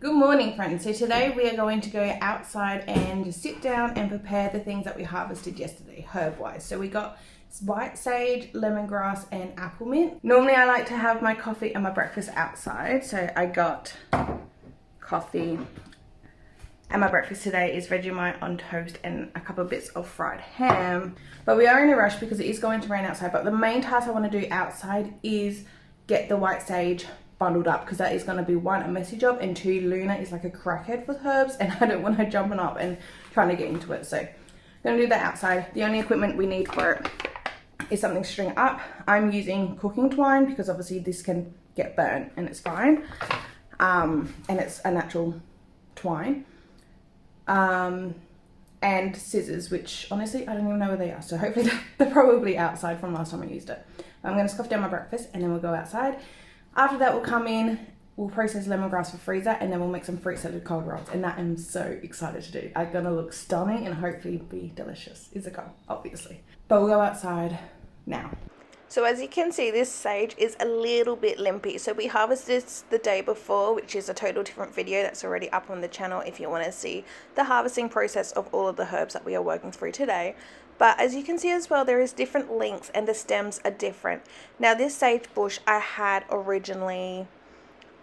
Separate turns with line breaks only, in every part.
Good morning, friends. So today we are going to go outside and just sit down and prepare the things that we harvested yesterday, herb-wise. So we got white sage, lemongrass, and apple mint. Normally I like to have my coffee and my breakfast outside. So I got coffee and my breakfast today is Vegemite on toast and a couple of bits of fried ham. But we are in a rush because it is going to rain outside. But the main task I want to do outside is get the white sage bundled up, because that is going to be one, a messy job, and two, Luna is like a crackhead for herbs and I don't want her jumping up and trying to get into it. So I'm going to do that outside. The only equipment we need for it is something to string up. I'm using cooking twine because obviously this can get burnt and it's fine, and it's a natural twine, and scissors, which honestly I don't even know where they are, so hopefully they're probably outside from last time I used it. I'm going to scoff down my breakfast and then we'll go outside. After that, we'll come in, we'll process lemongrass for freezer, and then we'll make some fruit salad cold rolls. And that I'm so excited to do. I'm going to look stunning and hopefully be delicious. Is a goal, obviously. But we'll go outside now. So as you can see, this sage is a little bit limpy. So we harvested this the day before, which is a total different video that's already up on the channel if you want to see the harvesting process of all of the herbs that we are working through today. But as you can see as well, there is different lengths and the stems are different. Now this sage bush I had originally,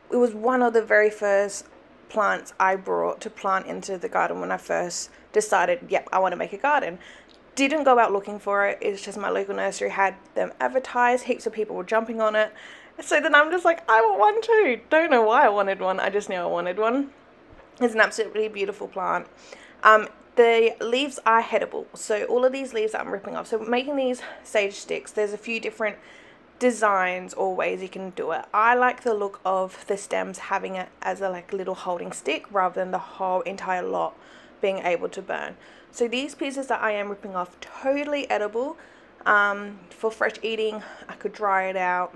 it was one of the very first plants I brought to plant into the garden when I first decided, yep, I want to make a garden. Didn't go out looking for it. It's just my local nursery had them advertised. Heaps of people were jumping on it. So then I'm just like, I want one too. Don't know why I wanted one. I just knew I wanted one. It's an absolutely beautiful plant. The leaves are headable. So all of these leaves that I'm ripping off. So making these sage sticks, there's a few different designs or ways you can do it. I like the look of the stems having it as a like little holding stick rather than the whole entire lot being able to burn. So these pieces that I am ripping off, totally edible. For fresh eating, I could dry it out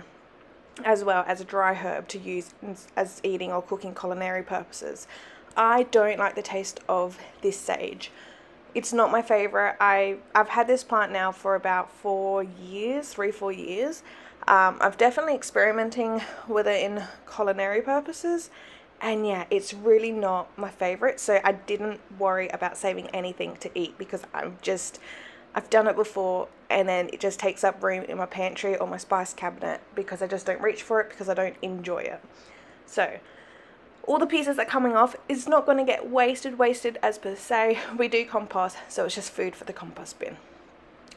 as well as a dry herb to use as eating or cooking culinary purposes. I don't like the taste of this sage. It's not my favorite. I've had this plant now for about 4 years, 3-4 years. I've definitely experimenting with it in culinary purposes. And yeah, it's really not my favorite. So I didn't worry about saving anything to eat because I've done it before and then it just takes up room in my pantry or my spice cabinet because I just don't reach for it because I don't enjoy it. So all the pieces that are coming off is not going to get wasted as per se. We do compost, so it's just food for the compost bin.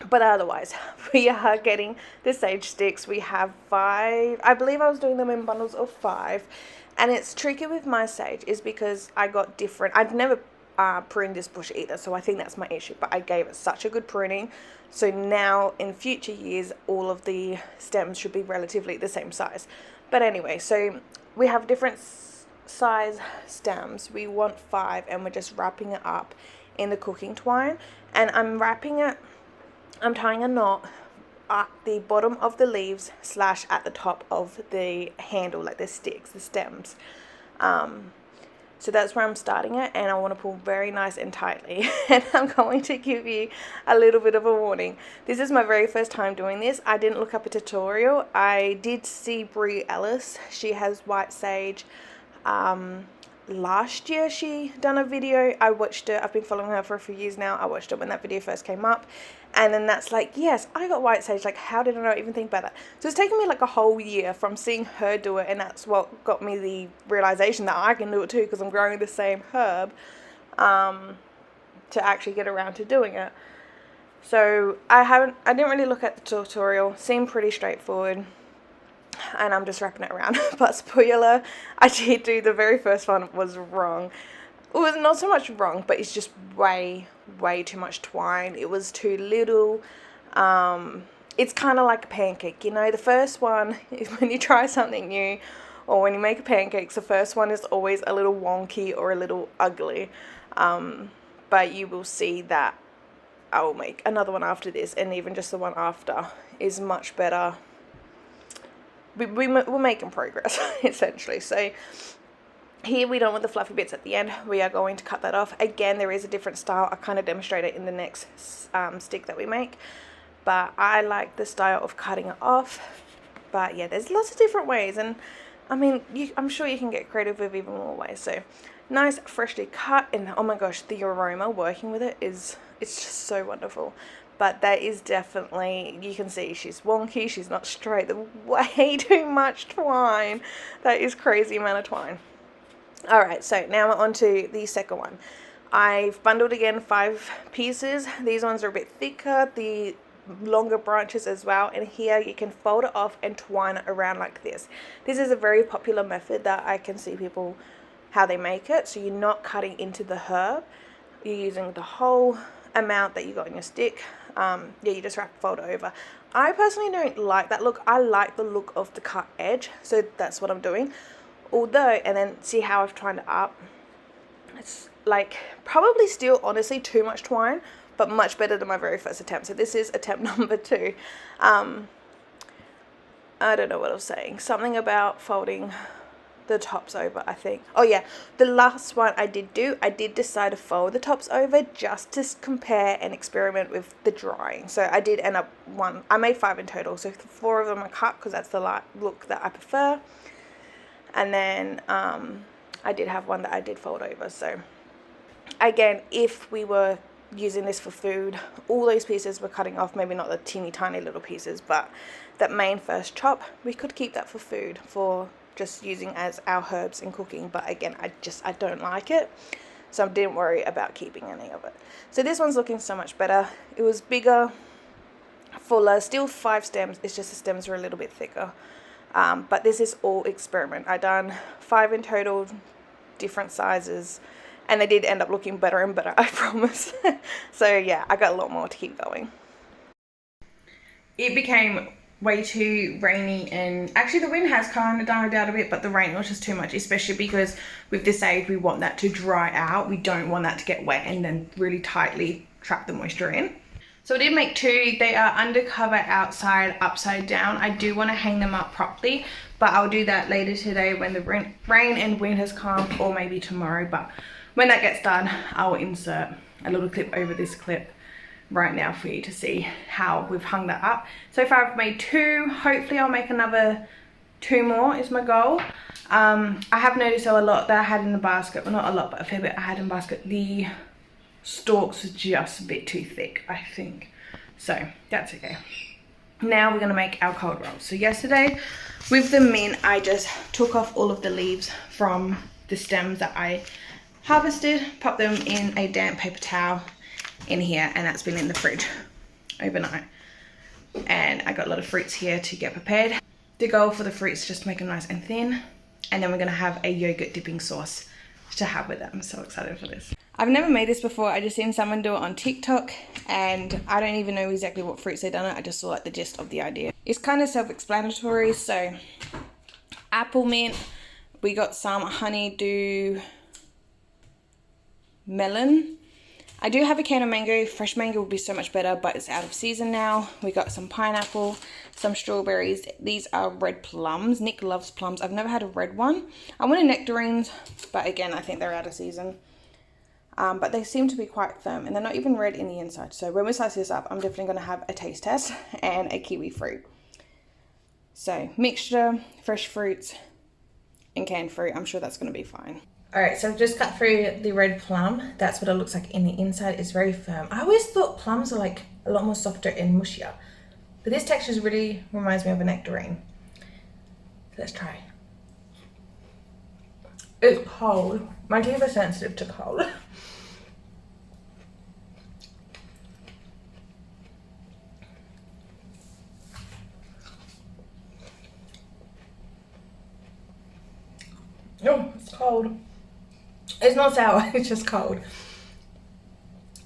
But otherwise, we are getting the sage sticks. We have 5. I believe I was doing them in bundles of 5. And it's tricky with my sage is because I got different. I've never pruned this bush either, so I think that's my issue. But I gave it such a good pruning. So now in future years, all of the stems should be relatively the same size. But anyway, so we have different size stems. We want 5 and we're just wrapping it up in the cooking twine. And I'm tying a knot at the bottom of the leaves / at the top of the handle, like the sticks, the stems. So that's where I'm starting it, and I want to pull very nice and tightly. And I'm going to give you a little bit of a warning. This is my very first time doing this. I didn't look up a tutorial. I did see Brie Ellis. She has white sage. Last year she done a video. I watched it. I've been following her for a few years now. I watched it when that video first came up, and then that's like, yes, I got white sage. Like, how did I not even think about that? So it's taken me like a whole year from seeing her do it, and that's what got me the realization that I can do it too because I'm growing the same herb, to actually get around to doing it. So I didn't really look at the tutorial. Seemed pretty straightforward. And I'm just wrapping it around. But spoiler, I did do the very first one was wrong. It was not so much wrong, but it's just way too much twine. It was too little. It's kind of like a pancake, you know. The first one is when you try something new or when you make pancakes, the first one is always a little wonky or a little ugly. But you will see that I will make another one after this, and even just the one after is much better. We're making progress, essentially. So here we don't want the fluffy bits at the end. We are going to cut that off. Again, there is a different style. I kind of demonstrate it in the next stick that we make. But I like the style of cutting it off. But yeah, there's lots of different ways. And I mean, I'm sure you can get creative with even more ways. So nice, freshly cut, and oh my gosh, the aroma working with it's just so wonderful. But that is definitely, you can see she's wonky, she's not straight, there's way too much twine. That is crazy amount of twine. Alright, so now we're on to the second one. I've bundled again 5 pieces. These ones are a bit thicker, the longer branches as well, and here you can fold it off and twine it around like this. This is a very popular method that I can see people how they make it. So you're not cutting into the herb, you're using the whole amount that you got in your stick. Yeah, you just wrap, fold it over. I personally don't like that look. I like the look of the cut edge, so that's what I'm doing. Although, and then see how I've twined it up, it's like probably still honestly too much twine, but much better than my very first attempt. So this is attempt number 2. I don't know what I was saying, something about folding the tops over, I think. Oh yeah, the last one I did decide to fold the tops over just to compare and experiment with the drying. So I did end up I made 5 in total, so 4 of them are cut because that's the look that I prefer, and then I did have one that I did fold over. So again, if we were using this for food, all those pieces we're cutting off, maybe not the teeny tiny little pieces, but that main first chop, we could keep that for food, for just using as our herbs in cooking. But again, I don't like it, so I didn't worry about keeping any of it. So this one's looking so much better. It was bigger, fuller, still 5 stems, it's just the stems are a little bit thicker. But this is all experiment. I done 5 in total, different sizes, and they did end up looking better and better, I promise. So yeah, I got a lot more to keep going. It became way too rainy, and actually the wind has kind of died out a bit, but the rain was just too much, especially because with the sage we want that to dry out. We don't want that to get wet and then really tightly trap the moisture in. So I did make 2. They are undercover outside, upside down. I do want to hang them up properly, but I'll do that later today when the rain and wind has calmed, or maybe tomorrow. But when that gets done, I'll insert a little clip over this clip right now for you to see how we've hung that up. So far I've made 2. Hopefully I'll make another 2 more is my goal. I have noticed though a lot that I had in the basket, well not a lot but a fair bit I had in the basket, the stalks are just a bit too thick, I think. So that's okay. Now we're going to make our cold rolls. So yesterday with the mint, I just took off all of the leaves from the stems that I harvested, popped them in a damp paper towel in here, and that's been in the fridge overnight. And I got a lot of fruits here to get prepared. The goal for the fruits is just to make them nice and thin, and then we're going to have a yogurt dipping sauce to have with it. I'm so excited for this. I've never made this before. I just seen someone do it on TikTok, and I don't even know exactly what fruits they've done it. I just saw like the gist of the idea. It's kind of self-explanatory. So apple mint, we got some honeydew melon. I do have a can of mango. Fresh mango would be so much better, but it's out of season now. We got some pineapple, some strawberries. These are red plums. Nick loves plums. I've never had a red one. I wanted nectarines, but again, I think they're out of season. But they seem to be quite firm, and they're not even red in the inside. So when we slice this up, I'm definitely going to have a taste test and a kiwi fruit. So mixture, fresh fruits, and canned fruit. I'm sure that's going to be fine. Alright, so I've just cut through the red plum. That's what it looks like in the inside. It's very firm. I always thought plums are like a lot more softer and mushier, but this texture really reminds me of a nectarine. Let's try. It's cold. My teeth are sensitive to cold. Oh, it's cold. It's not sour, it's just cold.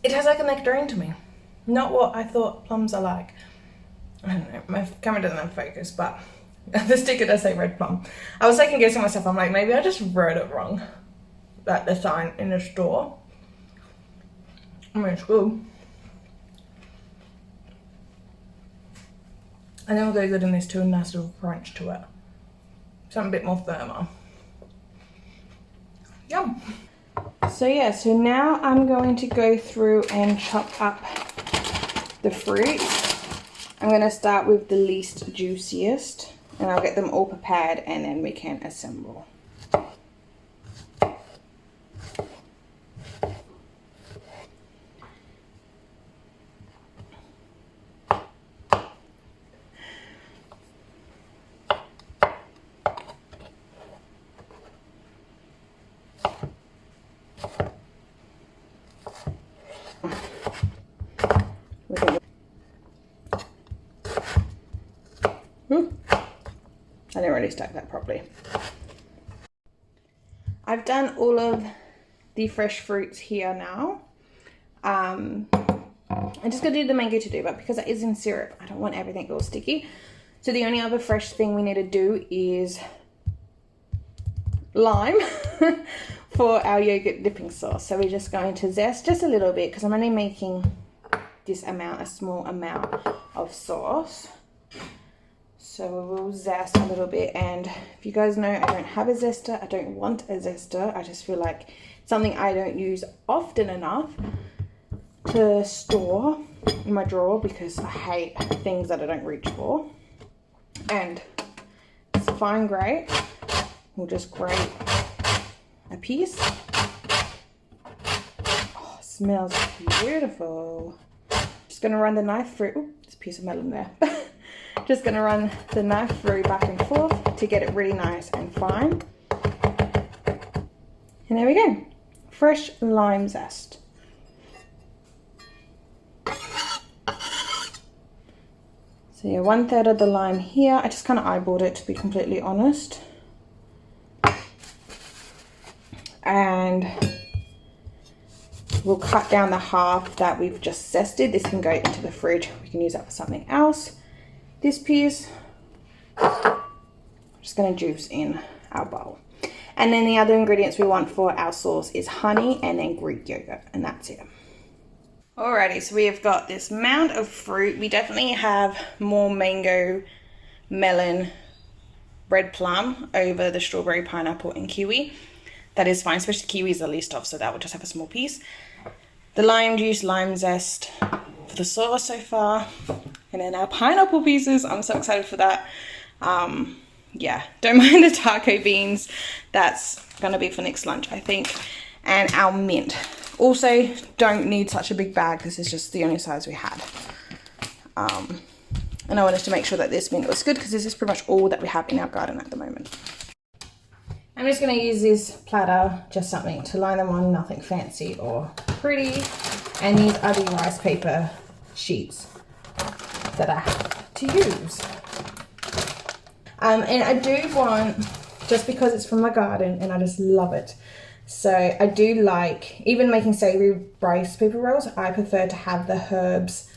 It has like a nectarine to me. Not what I thought plums are like. I don't know, my camera doesn't have focus, but the sticker does say red plum. I was second guessing myself. I'm like, maybe I just wrote it wrong. Like the sign in the store. I mean, it's good. And then we'll go good in this too, a nice little crunch to it. Something a bit more firmer. Yum. So yeah, so now I'm going to go through and chop up the fruit. I'm going to start with the least juiciest. and I'll get them all prepared and then we can assemble. I didn't really stack that properly. I've done all of the fresh fruits here now. I'm just gonna do the mango today, but because it is in syrup, I don't want everything all sticky. So the only other fresh thing we need to do is lime for our yogurt dipping sauce. So we're just going to zest just a little bit because I'm only making this amount, a small amount of sauce. So we'll zest a little bit, and if you guys know, I don't have a zester. I don't want a zester. I just feel like it's something I don't use often enough to store in my drawer because I hate things that I don't reach for. And it's fine grate. We'll just grate a piece. Oh, it smells beautiful. Just gonna run the knife through. Ooh, there's a piece of melon there. Just gonna run the knife through back and forth to get it really nice and fine. And there we go. Fresh lime zest. So yeah, 1/3 of the lime here. I just kind of eyeballed it, to be completely honest. And we'll cut down the half that we've just zested. This can go into the fridge. We can use that for something else. This piece, I'm just going to juice in our bowl. And then the other ingredients we want for our sauce is honey and then Greek yogurt, and that's it. Alrighty, so we have got this mound of fruit. We definitely have more mango, melon, red plum over the strawberry, pineapple and kiwi. That is fine, especially kiwi is the least of, so that will just have a small piece. The lime juice, lime zest for the sauce so far. And then our pineapple pieces, I'm so excited for that. Yeah, don't mind the taco beans. That's gonna be for next lunch, I think. And our mint. Also, don't need such a big bag. This is just the only size we had. And I wanted to make sure that this mint was good because this is pretty much all that we have in our garden at the moment. I'm just gonna use this platter, just something to line them on, nothing fancy or pretty. And these are the rice paper sheets that I have to use. And I do want, just because it's from my garden and I just love it, so I do like, even making savory rice paper rolls, I prefer to have the herbs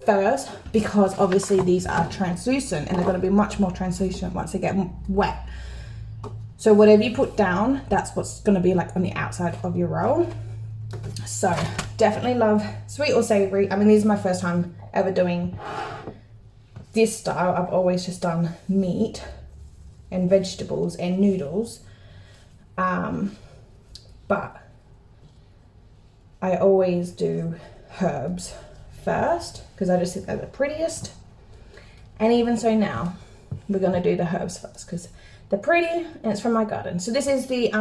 first because obviously these are translucent and they're going to be much more translucent once they get wet. So whatever you put down, that's what's going to be like on the outside of your roll. So definitely love sweet or savory. I mean, this is my first time ever doing this style. I've always just done meat and vegetables and noodles. But I always do herbs first because I just think they're the prettiest. And even so now, we're going to do the herbs first because they're pretty and it's from my garden. So this is the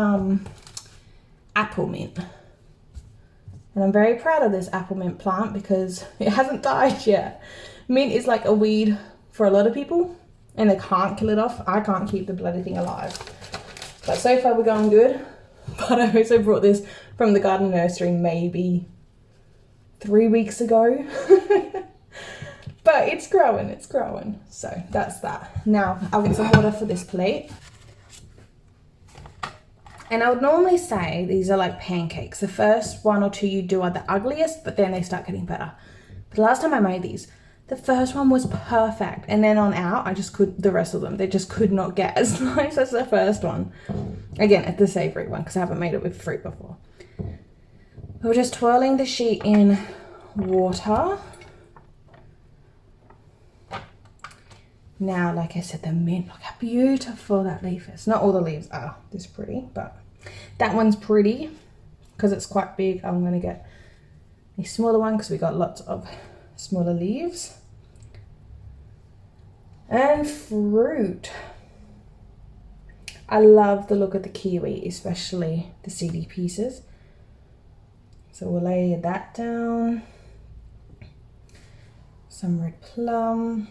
apple mint. And I'm very proud of this apple mint plant because it hasn't died yet. Mint is like a weed for a lot of people and they can't kill it off. I can't keep the bloody thing alive. But so far we're going good. But I also brought this from the garden nursery maybe 3 weeks ago. But it's growing, it's growing. So that's that. Now I'll get some water for this plate. And I would normally say these are like pancakes. The first one or two you do are the ugliest, but then they start getting better. But the last time I made these, the first one was perfect. And then on out, the rest of them, they just could not get as nice as the first one. Again, it's the savory one because I haven't made it with fruit before. We're just twirling the sheet in water. Now, like I said, the mint, look how beautiful that leaf is. Not all the leaves are this pretty, but that one's pretty because it's quite big. I'm going to get a smaller one because we got lots of smaller leaves. And fruit. I love the look of the kiwi, especially the seedy pieces. So we'll lay that down. Some red plum.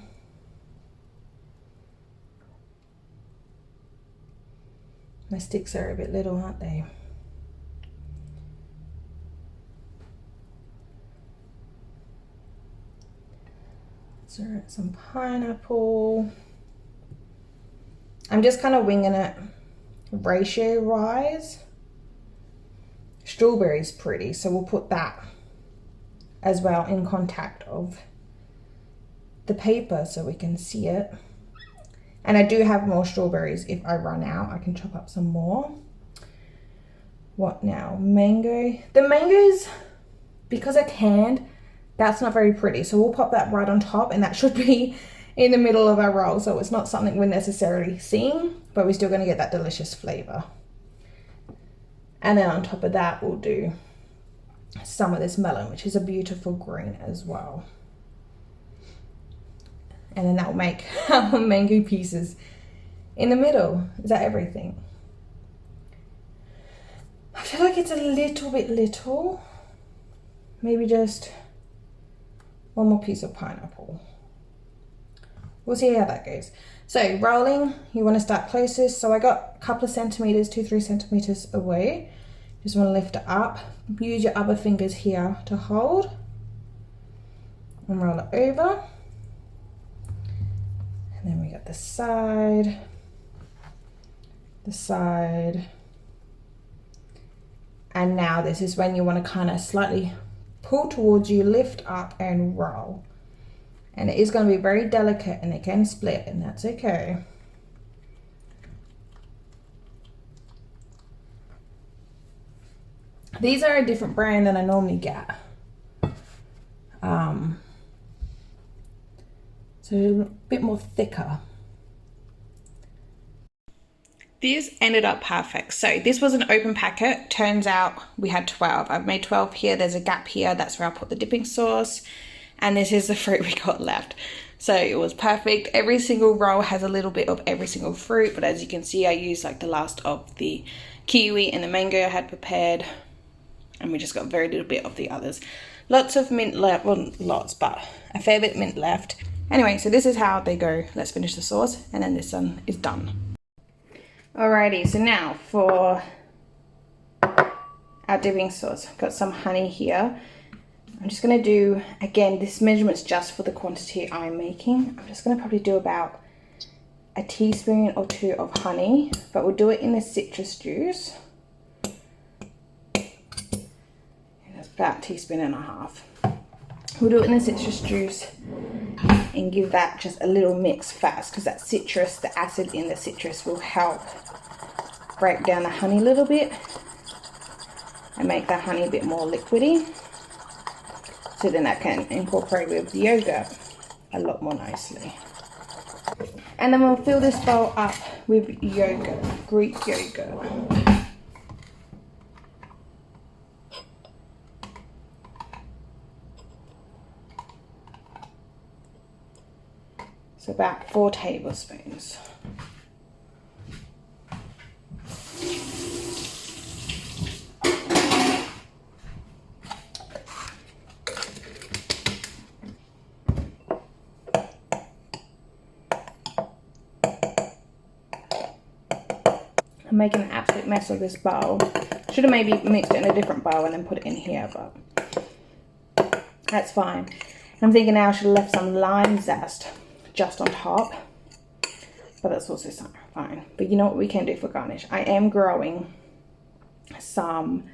My sticks are a bit little, aren't they? So some pineapple. I'm just kind of winging it ratio wise. Strawberry's pretty, so we'll put that as well in contact of the paper so we can see it. And I do have more strawberries. If I run out, I can chop up some more. What now? Mango. The mangoes, because I canned, that's not very pretty. So we'll pop that right on top, and that should be in the middle of our roll. So it's not something we're necessarily seeing, but we're still gonna get that delicious flavor. And then on top of that, we'll do some of this melon, which is a beautiful green as well. And then that will make our mango pieces in the middle. Is that everything? I feel like it's a little bit little. Maybe just one more piece of pineapple. We'll see how that goes. So rolling, you want to start closest. So I got a couple of centimeters, 2-3 centimeters away. Just want to lift it up. Use your other fingers here to hold. And roll it over. And then we got the side. And now this is when you want to kind of slightly pull towards you, lift up and roll. And it is going to be very delicate and it can split, and that's okay. These are a different brand than I normally get. So a bit more thicker. This ended up perfect. So this was an open packet. Turns out we had 12. I've made 12 here. There's a gap here. That's where I put the dipping sauce. And this is the fruit we got left. So it was perfect. Every single roll has a little bit of every single fruit. But as you can see, I used like the last of the kiwi and the mango I had prepared. And we just got very little bit of the others. Lots of mint left. Well, lots, but a fair bit mint left. Anyway, so this is how they go. Let's finish the sauce. And then this one is done. Alrighty, so now for our dipping sauce. Got some honey here. I'm just going to do, again, this measurement's just for the quantity I'm making. I'm just going to probably do about a teaspoon or 2 of honey, but we'll do it in the citrus juice. And that's about a teaspoon and a half. We'll do it in the citrus juice and give that just a little mix first, because that citrus, the acid in the citrus will help break down the honey a little bit and make the honey a bit more liquidy. So then that can incorporate with the yogurt a lot more nicely. And then we'll fill this bowl up with yogurt, Greek yogurt. So about 4 tablespoons. I'm making an absolute mess of this bowl. Should have maybe mixed it in a different bowl and then put it in here, but that's fine. I'm thinking now I should have left some lime zest just on top, but that's also fine. But you know what we can do for garnish? I am growing some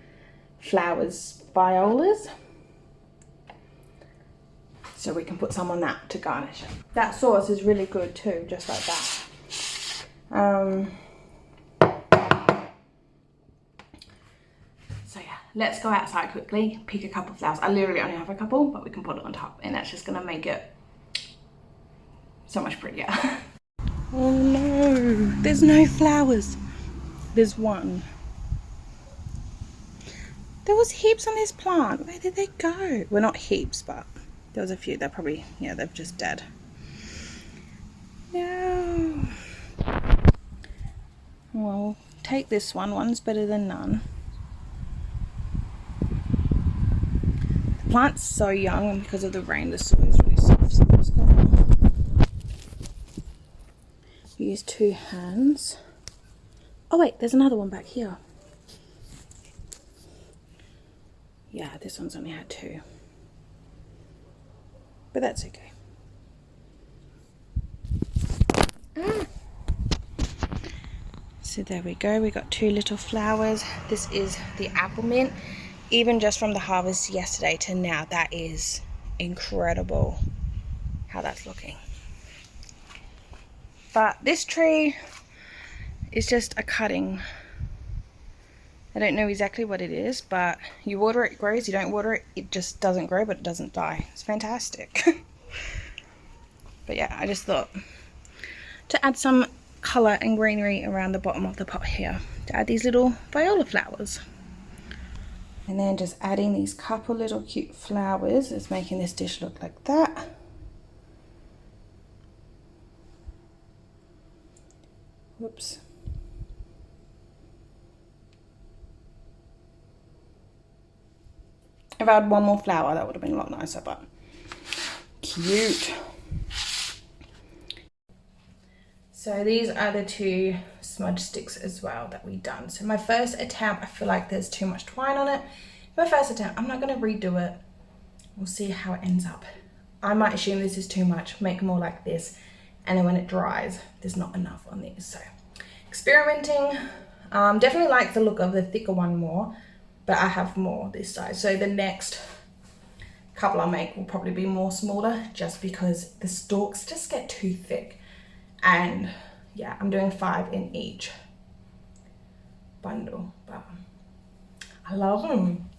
flowers, violas, so we can put some on that to garnish it. That sauce is really good too, just like that. So yeah, let's go outside quickly, pick a couple of flowers. I literally only have a couple, but we can put it on top, and that's just gonna make it so much prettier. Oh no, there's no flowers. There's one. There was heaps on this plant. Where did they go? Well, not heaps, but there was a few. They're probably, yeah, they're just dead. No. Well, take this one. One's better than none. The plant's so young, and because of the rain, the soil is really soft. So I'm just gonna use 2 hands. Oh wait, there's another one back here. Yeah, this one's only had 2. But that's okay. So there we go, we got 2 little flowers. This is the apple mint. Even just from the harvest yesterday to now, that is incredible how that's looking. But this tree is just a cutting. I don't know exactly what it is, but you water it, it grows. You don't water it, it just doesn't grow, but it doesn't die. It's fantastic. But yeah, I just thought to add some colour and greenery around the bottom of the pot here, to add these little viola flowers. And then just adding these couple little cute flowers is making this dish look like that. Whoops. If I had one more flower, that would have been a lot nicer, but cute. So these are the 2 smudge sticks as well that we done. So my first attempt, I feel like there's too much twine on it. My first attempt, I'm not gonna redo it. We'll see how it ends up. I might assume this is too much, make more like this, and then when it dries, there's not enough on these. So experimenting, definitely like the look of the thicker one more, but I have more this size. So the next couple I make will probably be more smaller, just because the stalks just get too thick. And yeah, I'm doing 5 in each bundle, but I love them.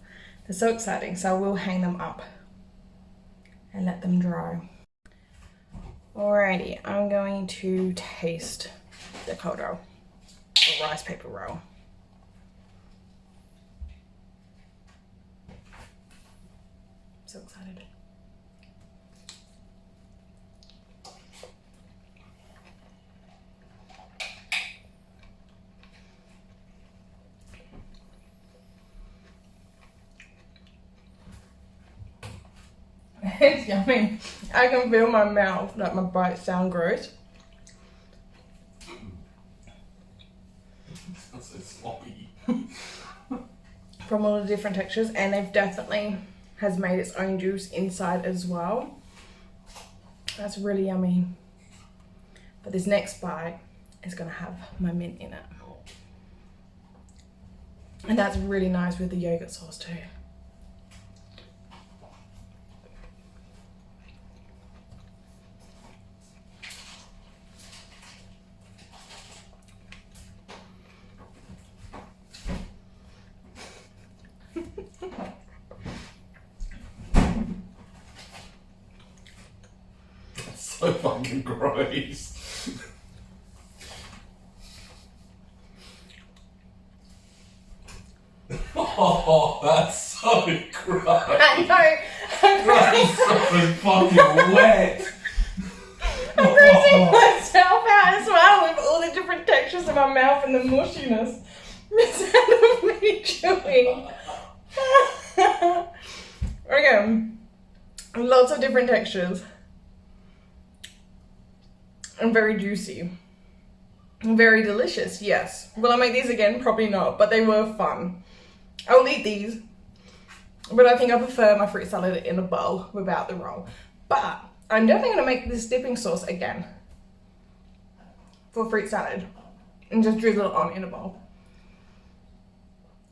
They're so exciting. So I will hang them up and let them dry. Alrighty, I'm going to taste the cold roll, or rice paper roll. So excited. It's yummy. I can feel my mouth, like my bites sound gross.
That's so sloppy.
From all the different textures, and they've definitely has made its own juice inside as well. That's really yummy. But this next bite is gonna have my mint in it. And that's really nice with the yogurt sauce too.
So fucking gross. Oh, that's so gross.
I know.
That's so fucking wet.
I'm grossing myself out as well with all the different textures of my mouth and the mushiness instead of me chewing. Okay, lots of different textures. And very juicy. Very delicious, yes. Will I make these again? Probably not, but they were fun. I'll eat these, but I think I prefer my fruit salad in a bowl without the roll. But I'm definitely gonna make this dipping sauce again for fruit salad and just drizzle it on in a bowl.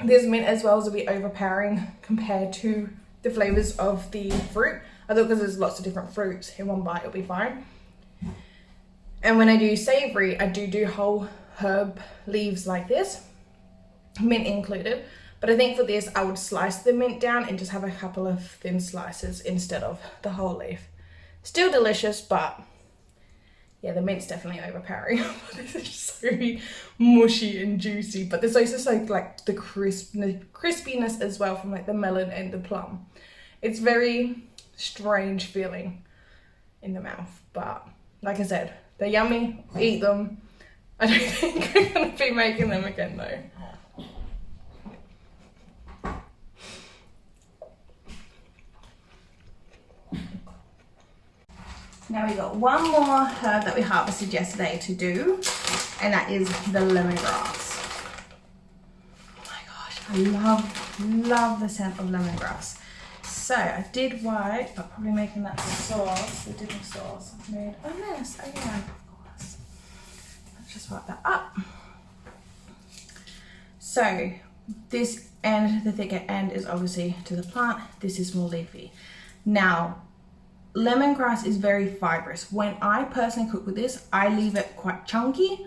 This mint as well is a bit overpowering compared to the flavors of the fruit. I thought because there's lots of different fruits in one bite, it'll be fine. And when I do savory, I do whole herb leaves like this, mint included. But I think for this, I would slice the mint down and just have a couple of thin slices instead of the whole leaf. Still delicious, but yeah, the mint's definitely overpowering. This is just so mushy and juicy, but there's also so like the crispiness as well from like the melon and the plum. It's very strange feeling in the mouth, but like I said, They're yummy, eat them. I don't think I'm gonna be making them again though. Now we got one more herb that we harvested yesterday to do, and that is the lemongrass. Oh my gosh, I love the scent of lemongrass. So I did white, but probably making that sauce, the dipping sauce. I've made a mess again, of course. Let's just wipe that up. So this end, the thicker end, is obviously to the plant. This is more leafy. Now, lemongrass is very fibrous. When I personally cook with this, I leave it quite chunky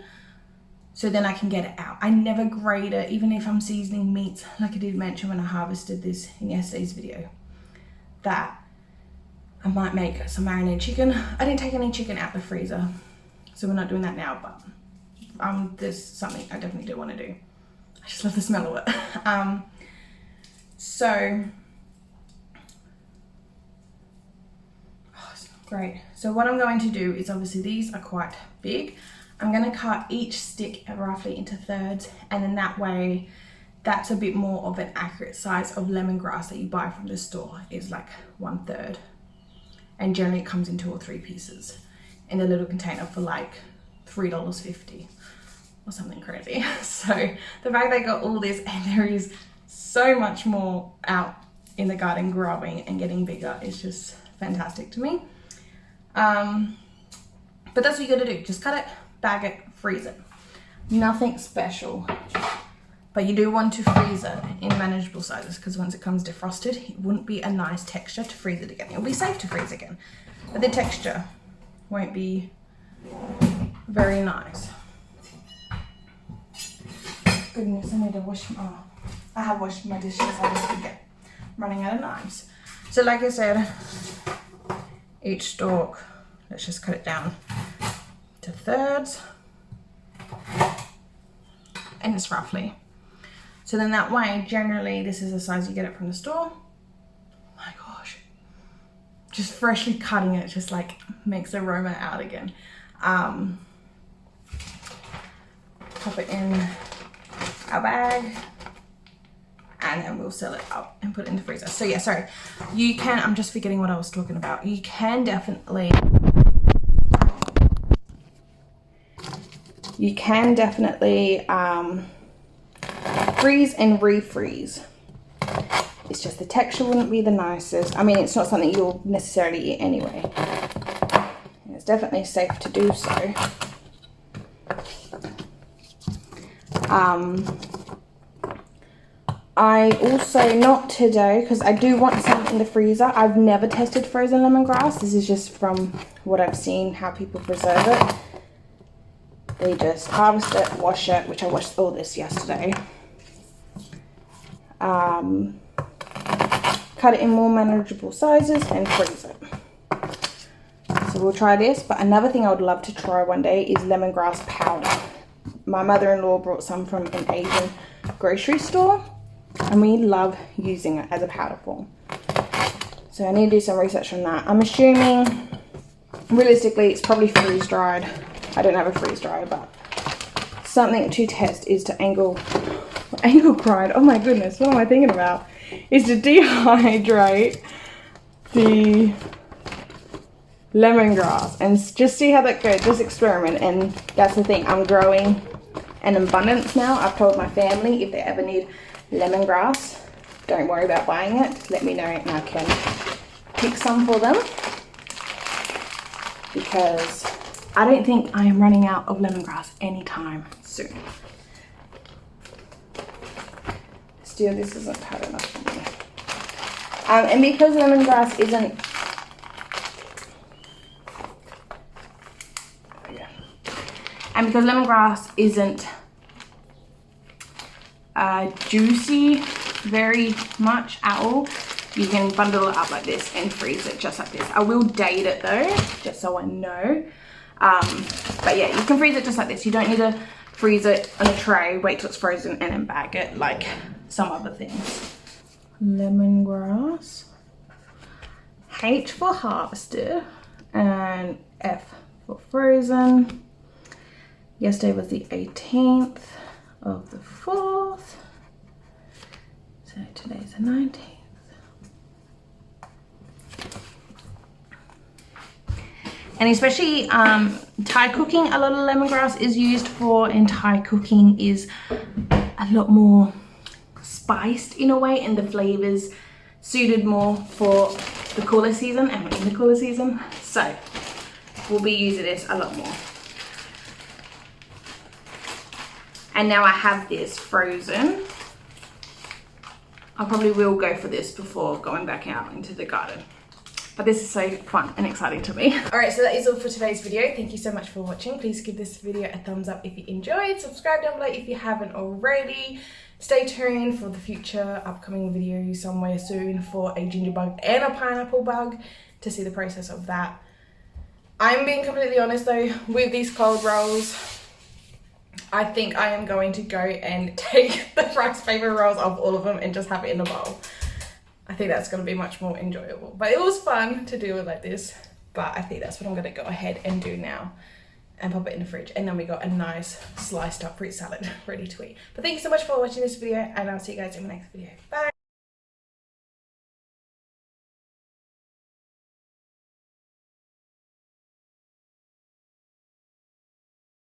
so then I can get it out. I never grate it, even if I'm seasoning meats, like I did mention when I harvested this in yesterday's video, that I might make some marinated chicken. I didn't take any chicken out the freezer, so we're not doing that now, but there's something I definitely do want to do. I just love the smell of it. Great. So what I'm going to do is, obviously these are quite big. I'm going to cut each stick roughly into thirds, and in that way, that's a bit more of an accurate size of lemongrass that you buy from the store, is like 1/3. And generally it comes in 2 or 3 pieces in a little container for like $3.50 or something crazy. So the fact they got all this, and there is so much more out in the garden growing and getting bigger, is just fantastic to me. But that's what you gotta do. Just cut it, bag it, freeze it. Nothing special. But you do want to freeze it in manageable sizes, because once it comes defrosted, it wouldn't be a nice texture to freeze it again. It'll be safe to freeze again, but the texture won't be very nice. Goodness, I need to wash my, I have washed my dishes, I just forget. I'm running out of knives. So like I said, each stalk, let's just cut it down to thirds, and it's roughly. So then that way, generally this is the size you get it from the store. Oh my gosh, just freshly cutting it just like makes the aroma out again. Pop it in our bag, and then we'll seal it up and put it in the freezer. So yeah, sorry, you can, I'm just forgetting what I was talking about. You can definitely freeze and refreeze. It's just the texture wouldn't be the nicest. I mean, it's not something you'll necessarily eat anyway. And it's definitely safe to do so. I also, not today, because I do want some in the freezer. I've never tested frozen lemongrass. This is just from what I've seen, how people preserve it. They just harvest it, wash it, which I washed all this yesterday. Cut it in more manageable sizes and freeze it. So we'll try this, but another thing I would love to try one day is lemongrass powder. My mother-in-law brought some from an Asian grocery store, and we love using it as a powder form. So I need to do some research on that. I'm assuming, realistically, it's probably freeze-dried. I don't have a freeze-dryer, but something to test is to angle grind. Oh my goodness, what am I thinking about? Is to dehydrate the lemongrass and just see how that goes. Just experiment. And that's the thing, I'm growing an abundance now. I've told my family if they ever need lemongrass, don't worry about buying it, just let me know and I can pick some for them, because I don't think I am running out of lemongrass anytime soon. Still, this isn't hard enough for me. And because lemongrass isn't, juicy very much at all, you can bundle it up like this and freeze it just like this. I will date it though, just so I know. But yeah, you can freeze it just like this. You don't need to freeze it on a tray, wait till it's frozen and then bag it like some other things. Lemongrass. H for harvested and F for frozen. Yesterday was the 18th of the 4th. So today's the 19th. And especially Thai cooking, a lot of lemongrass is used for, and Thai cooking is a lot more spiced in a way, and the flavors suited more for the cooler season, and we're in the cooler season, so we'll be using this a lot more. And now I have this frozen. I probably will go for this before going back out into the garden. But this is so fun and exciting to me. Alright, so that is all for today's video. Thank you so much for watching. Please give this video a thumbs up if you enjoyed. Subscribe down below if you haven't already. Stay tuned for the future upcoming video somewhere soon for a ginger bug and a pineapple bug to see the process of that. I'm being completely honest though, with these cold rolls, I think I am going to go and take the rice paper rolls off all of them and just have it in a bowl. I think that's going to be much more enjoyable. But it was fun to do it like this. But I think that's what I'm going to go ahead and do now. And pop it in the fridge. And then we got a nice sliced up fruit salad ready to eat. But thank you so much for watching this video. And I'll see you guys in the next video. Bye!